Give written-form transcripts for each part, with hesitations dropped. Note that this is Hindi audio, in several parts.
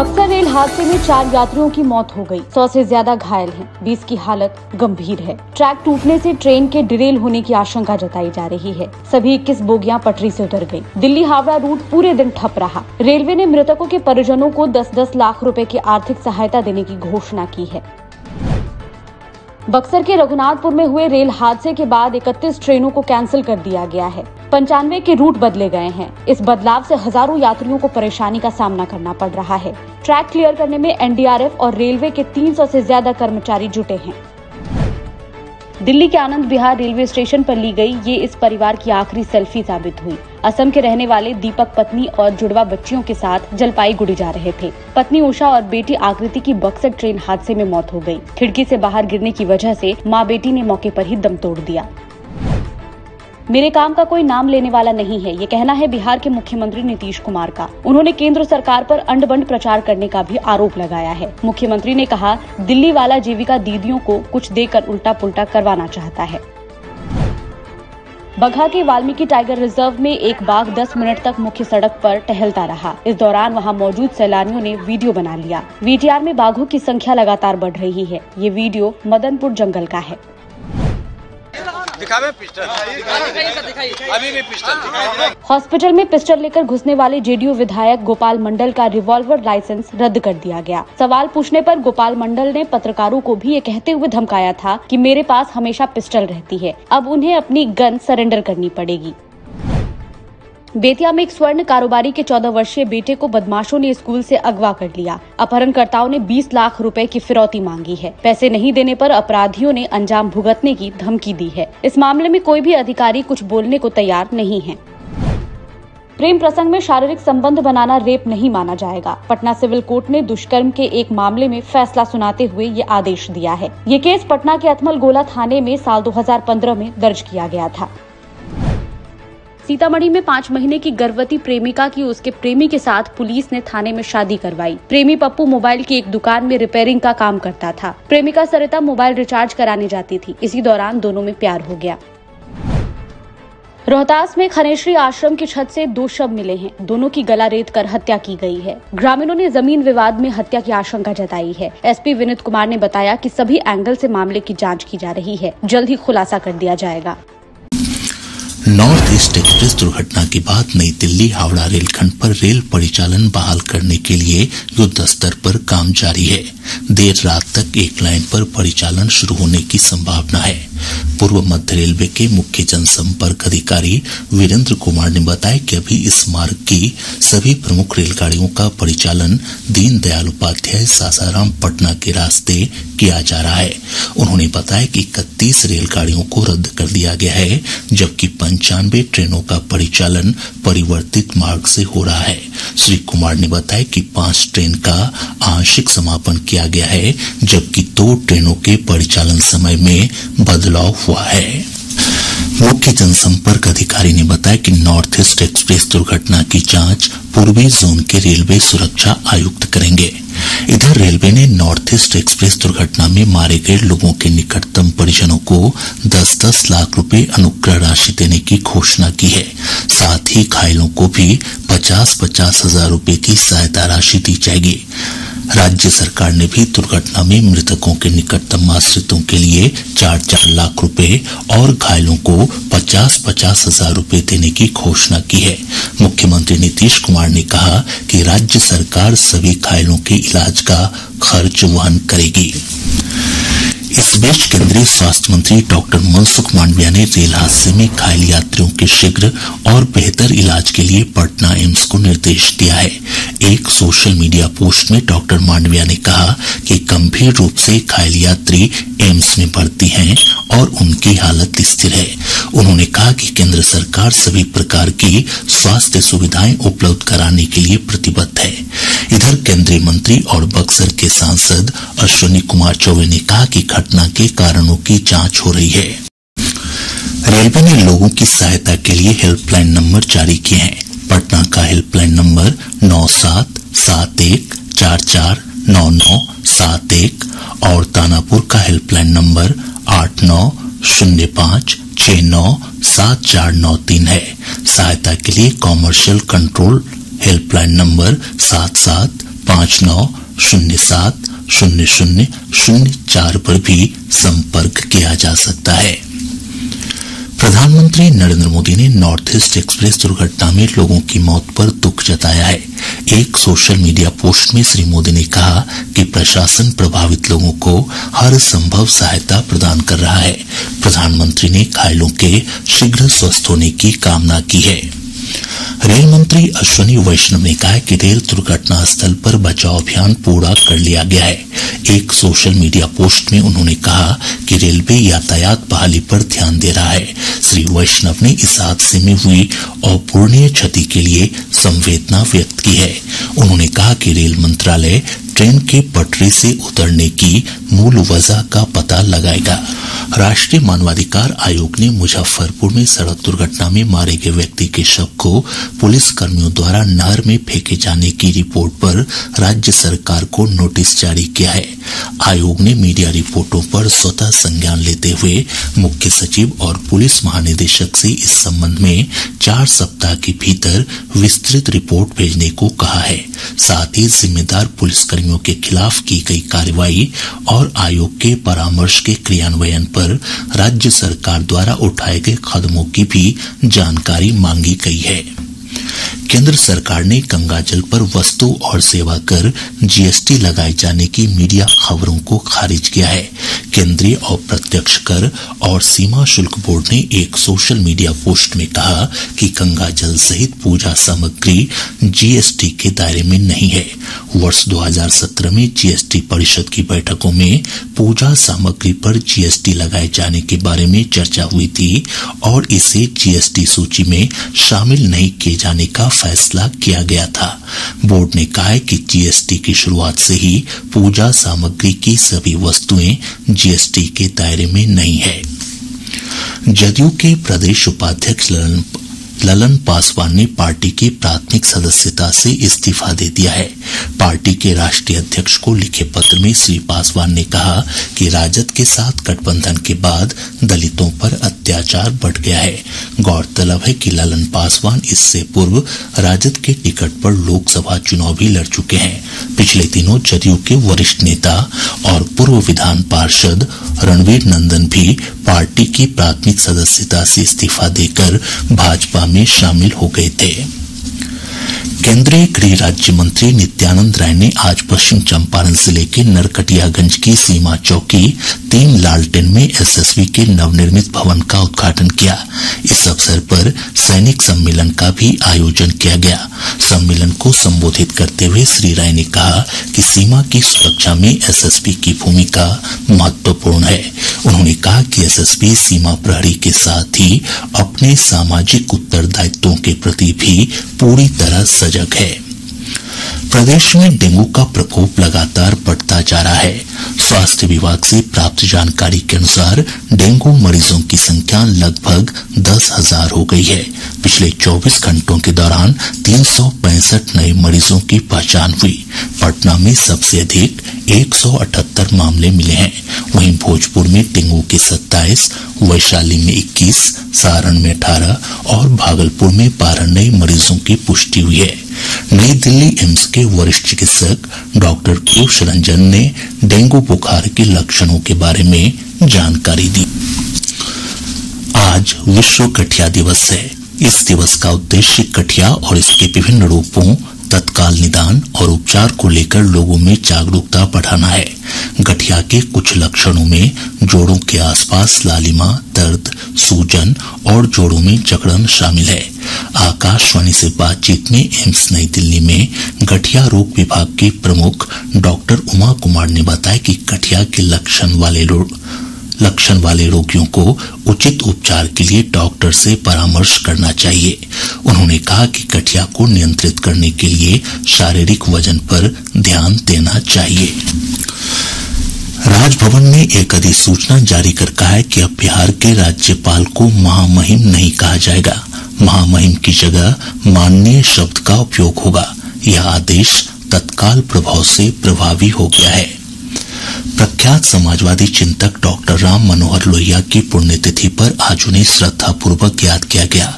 बक्सर रेल हादसे में 4 यात्रियों की मौत हो गई, 100 से ज्यादा घायल हैं, 20 की हालत गंभीर है। ट्रैक टूटने से ट्रेन के डिरेल होने की आशंका जताई जा रही है। सभी 21 बोगियां पटरी से उतर गयी। दिल्ली हावड़ा रूट पूरे दिन ठप रहा। रेलवे ने मृतकों के परिजनों को 10-10 लाख रुपए की आर्थिक सहायता देने की घोषणा की है। बक्सर के रघुनाथपुर में हुए रेल हादसे के बाद 31 ट्रेनों को कैंसिल कर दिया गया है। 95 के रूट बदले गए हैं। इस बदलाव से हजारों यात्रियों को परेशानी का सामना करना पड़ रहा है। ट्रैक क्लियर करने में एनडीआरएफ और रेलवे के 300 से ज्यादा कर्मचारी जुटे हैं। दिल्ली के आनंद विहार रेलवे स्टेशन पर ली गई ये इस परिवार की आखिरी सेल्फी साबित हुई। असम के रहने वाले दीपक पत्नी और जुड़वा बच्चियों के साथ जलपाईगुड़ी जा रहे थे। पत्नी उषा और बेटी आकृति की बक्सर ट्रेन हादसे में मौत हो गई। खिड़की से बाहर गिरने की वजह से मां बेटी ने मौके पर ही दम तोड़ दिया। मेरे काम का कोई नाम लेने वाला नहीं है, ये कहना है बिहार के मुख्यमंत्री नीतीश कुमार का। उन्होंने केंद्र सरकार पर अंड-बंड प्रचार करने का भी आरोप लगाया है। मुख्यमंत्री ने कहा, दिल्ली वाला जीविका दीदियों को कुछ देकर उल्टा पुल्टा करवाना चाहता है। बगहा के वाल्मीकि टाइगर रिजर्व में एक बाघ 10 मिनट तक मुख्य सड़क पर टहलता रहा। इस दौरान वहां मौजूद सैलानियों ने वीडियो बना लिया। वीटीआर में बाघों की संख्या लगातार बढ़ रही है। ये वीडियो मदनपुर जंगल का है। अभी भी पिस्टल। हॉस्पिटल में पिस्टल लेकर घुसने वाले जेडीयू विधायक गोपाल मंडल का रिवॉल्वर लाइसेंस रद्द कर दिया गया। सवाल पूछने पर गोपाल मंडल ने पत्रकारों को भी ये कहते हुए धमकाया था कि मेरे पास हमेशा पिस्टल रहती है, अब उन्हें अपनी गन सरेंडर करनी पड़ेगी। बेतिया में एक स्वर्ण कारोबारी के 14 वर्षीय बेटे को बदमाशों ने स्कूल से अगवा कर लिया। अपहरणकर्ताओं ने 20 लाख रुपए की फिरौती मांगी है। पैसे नहीं देने पर अपराधियों ने अंजाम भुगतने की धमकी दी है। इस मामले में कोई भी अधिकारी कुछ बोलने को तैयार नहीं है। प्रेम प्रसंग में शारीरिक संबंध बनाना रेप नहीं माना जाएगा। पटना सिविल कोर्ट ने दुष्कर्म के एक मामले में फैसला सुनाते हुए ये आदेश दिया है। ये केस पटना के अथमल गोला थाने में साल 2015 में दर्ज किया गया था। सीतामढ़ी में 5 महीने की गर्भवती प्रेमिका की उसके प्रेमी के साथ पुलिस ने थाने में शादी करवाई। प्रेमी पप्पू मोबाइल की एक दुकान में रिपेयरिंग का काम करता था। प्रेमिका सरिता मोबाइल रिचार्ज कराने जाती थी। इसी दौरान दोनों में प्यार हो गया। रोहतास में खनेश्री आश्रम की छत से 2 शव मिले हैं। दोनों की गला रेत कर हत्या की गई है। ग्रामीणों ने जमीन विवाद में हत्या की आशंका जताई है। एसपी विनीत कुमार ने बताया कि सभी एंगल से मामले की जांच की जा रही है। जल्द ही खुलासा कर दिया जाएगा। नॉर्थ ईस्ट एक्सप्रेस दुर्घटना के बाद नई दिल्ली हावड़ा रेलखंड पर रेल परिचालन बहाल करने के लिए युद्ध स्तर पर काम जारी है। देर रात तक एक लाइन पर परिचालन शुरू होने की संभावना है। पूर्व मध्य रेलवे के मुख्य जनसंपर्क अधिकारी वीरेंद्र कुमार ने बताया कि अभी इस मार्ग की सभी प्रमुख रेलगाड़ियों का परिचालन दीनदयाल उपाध्याय सासाराम पटना के रास्ते किया जा रहा है। उन्होंने बताया कि 31 रेलगाड़ियों को रद्द कर दिया गया है, जबकि 95 ट्रेनों का परिचालन परिवर्तित मार्ग से हो रहा है। श्री कुमार ने बताया कि 5 ट्रेन का आंशिक समापन किया गया है, जबकि 2 ट्रेनों के परिचालन समय में बदलाव हुआ है। मुख्य जनसंपर्क अधिकारी ने बताया कि नॉर्थ ईस्ट एक्सप्रेस दुर्घटना की जांच पूर्वी जोन के रेलवे सुरक्षा आयुक्त करेंगे। इधर रेलवे ने नॉर्थ ईस्ट एक्सप्रेस दुर्घटना में मारे गए लोगों के निकटतम परिजनों को 10-10 लाख रुपए अनुग्रह राशि देने की घोषणा की है। साथ ही घायलों को भी 50-50 हजार रुपए की सहायता राशि दी जाएगी। राज्य सरकार ने भी दुर्घटना में मृतकों के निकटतम आश्रितों के लिए 4-4 लाख रुपए और घायलों को 50-50 हजार रुपए देने की घोषणा की है। मुख्यमंत्री नीतीश कुमार ने कहा कि राज्य सरकार सभी घायलों के इलाज का खर्च वहन करेगी। इस बीच केंद्रीय स्वास्थ्य मंत्री डॉक्टर मनसुख मांडविया ने रेल हादसे में घायल यात्रियों के शीघ्र और बेहतर इलाज के लिए पटना एम्स को निर्देश दिया है। एक सोशल मीडिया पोस्ट में डॉक्टर मांडविया ने कहा कि गंभीर रूप से घायल यात्री एम्स में भर्ती हैं और उनकी हालत स्थिर है। उन्होंने कहा कि केंद्र सरकार सभी प्रकार की स्वास्थ्य सुविधाएं उपलब्ध कराने के लिए प्रतिबद्ध है। इधर केंद्रीय मंत्री और बक्सर के सांसद अश्विनी कुमार चौबे ने कहा कि घटना के कारणों की जांच हो रही है। रेलवे ने लोगों की सहायता के लिए हेल्पलाइन नंबर जारी किए हैं। पटना का हेल्पलाइन नंबर 9771449971 और दानापुर का हेल्पलाइन नंबर 8905697493 है। सहायता के लिए कॉमर्शियल कंट्रोल हेल्पलाइन नंबर 77 59070004 पर भी संपर्क किया जा सकता है। प्रधानमंत्री नरेंद्र मोदी ने नॉर्थ ईस्ट एक्सप्रेस दुर्घटना में लोगों की मौत पर दुख जताया है। एक सोशल मीडिया पोस्ट में श्री मोदी ने कहा कि प्रशासन प्रभावित लोगों को हर संभव सहायता प्रदान कर रहा है। प्रधानमंत्री ने घायलों के शीघ्र स्वस्थ होने की कामना की है। रेल मंत्री अश्विनी वैष्णव ने कहा है कि रेल दुर्घटना स्थल पर बचाव अभियान पूरा कर लिया गया है। एक सोशल मीडिया पोस्ट में उन्होंने कहा कि रेलवे यातायात बहाली पर ध्यान दे रहा है। श्री वैष्णव ने इस हादसे में हुई अपूरणीय क्षति के लिए संवेदना व्यक्त की है। उन्होंने कहा कि रेल मंत्रालय ट्रेन के पटरी से उतरने की मूल वजह का पता लगाएगा। राष्ट्रीय मानवाधिकार आयोग ने मुजफ्फरपुर में सड़क दुर्घटना में मारे गए व्यक्ति के शव को पुलिस कर्मियों द्वारा नहर में फेंके जाने की रिपोर्ट पर राज्य सरकार को नोटिस जारी किया है। आयोग ने मीडिया रिपोर्टों पर स्वतः संज्ञान लेते हुए मुख्य सचिव और पुलिस महानिदेशक से इस संबंध में 4 सप्ताह के भीतर विस्तृत रिपोर्ट भेजने को कहा है। साथ ही जिम्मेदार पुलिसकर्मियों के खिलाफ की गई कार्रवाई और आयोग के परामर्श के क्रियान्वयन पर राज्य सरकार द्वारा उठाए गए कदमों की भी जानकारी मांगी गई है। केंद्र सरकार ने गंगाजल पर वस्तु और सेवा कर जीएसटी लगाए जाने की मीडिया खबरों को खारिज किया है। केंद्रीय अप्रत्यक्ष कर और सीमा शुल्क बोर्ड ने एक सोशल मीडिया पोस्ट में कहा कि गंगाजल सहित पूजा सामग्री जीएसटी के दायरे में नहीं है। वर्ष 2017 में जीएसटी परिषद की बैठकों में पूजा सामग्री पर जीएसटी लगाए जाने के बारे में चर्चा हुई थी और इसे जीएसटी सूची में शामिल नहीं किए जाने का फैसला किया गया था। बोर्ड ने कहा है कि जीएसटी की शुरुआत से ही पूजा सामग्री की सभी वस्तुएं जीएसटी के दायरे में नहीं है। जदयू के प्रदेश उपाध्यक्ष ललन पासवान ने पार्टी की प्राथमिक सदस्यता से इस्तीफा दे दिया है। पार्टी के राष्ट्रीय अध्यक्ष को लिखे पत्र में श्री पासवान ने कहा कि राजद के साथ गठबंधन के बाद दलितों पर अत्याचार बढ़ गया है। गौरतलब है कि ललन पासवान इससे पूर्व राजद के टिकट पर लोकसभा चुनाव भी लड़ चुके हैं। पिछले दिनों जदयू के वरिष्ठ नेता और पूर्व विधान पार्षद रणवीर नंदन भी पार्टी की प्राथमिक सदस्यता से इस्तीफा देकर भाजपा में शामिल हो गए थे। केंद्रीय गृह राज्य मंत्री नित्यानंद राय ने आज पश्चिम चंपारण जिले के नरकटियागंज की सीमा चौकी 3 लालटेन में एसएसबी के नवनिर्मित भवन का उद्घाटन किया। इस अवसर पर सैनिक सम्मेलन का भी आयोजन किया गया। सम्मेलन को संबोधित करते हुए श्री राय ने कहा कि सीमा की सुरक्षा में एसएसबी की भूमिका महत्वपूर्ण है। उन्होंने कहा कि एसएसबी सीमा प्रहरी के साथ ही अपने सामाजिक उत्तरदायित्वों के प्रति भी पूरी तरह सजग है। प्रदेश में डेंगू का प्रकोप लगातार बढ़ता जा रहा है। स्वास्थ्य विभाग से प्राप्त जानकारी के अनुसार डेंगू मरीजों की संख्या लगभग 10,000 हो गई है। पिछले 24 घंटों के दौरान 365 नए मरीजों की पहचान हुई। पटना में सबसे अधिक 178 मामले मिले हैं। वहीं भोजपुर में डेंगू के 27, वैशाली में 21, सारण में 18 और भागलपुर में 12 नए मरीजों की पुष्टि हुई है। नई दिल्ली एम्स के वरिष्ठ चिकित्सक डॉक्टर पीयूष रंजन ने डेंगू बुखार के लक्षणों के बारे में जानकारी दी। आज विश्व गठिया दिवस है। इस दिवस का उद्देश्य गठिया और इसके विभिन्न रूपों, तत्काल निदान और उपचार को लेकर लोगों में जागरूकता बढ़ाना है। गठिया के कुछ लक्षणों में जोड़ों के आसपास लालिमा, दर्द, सूजन और जोड़ों में जकड़न शामिल है। आकाशवाणी से बातचीत में एम्स नई दिल्ली में गठिया रोग विभाग के प्रमुख डॉक्टर उमा कुमार ने बताया कि गठिया के लक्षण वाले रोगियों को उचित उपचार के लिए डॉक्टर से परामर्श करना चाहिए। उन्होंने कहा कि गठिया को नियंत्रित करने के लिए शारीरिक वजन पर ध्यान देना चाहिए। राजभवन ने एक अधिसूचना जारी कर कहा है कि अब बिहार के राज्यपाल को महामहिम नहीं कहा जाएगा। महामहिम की जगह माननीय शब्द का उपयोग होगा। यह आदेश तत्काल प्रभाव से प्रभावी हो गया है। प्रख्यात समाजवादी चिंतक डॉक्टर राम मनोहर लोहिया की पुण्यतिथि पर आज उन्हें श्रद्धापूर्वक याद किया गया।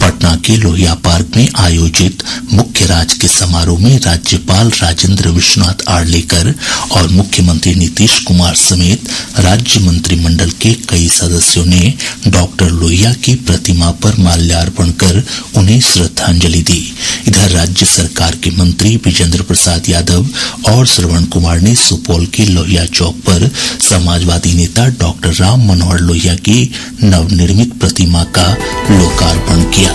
पटना के लोहिया पार्क में आयोजित मुख्य राजकीय समारोह में राज्यपाल राजेंद्र विश्वनाथ आर्लेकर और मुख्यमंत्री नीतीश कुमार समेत राज्य मंत्रिमंडल के कई सदस्यों ने डॉक्टर लोहिया की प्रतिमा पर माल्यार्पण कर उन्हें श्रद्धांजलि दी। इधर राज्य सरकार के मंत्री विजेंद्र प्रसाद यादव और श्रवण कुमार ने सुपौल के लोहिया चौक पर समाजवादी नेता डॉक्टर राम मनोहर लोहिया की नवनिर्मित प्रतिमा का लोकार्पण किया।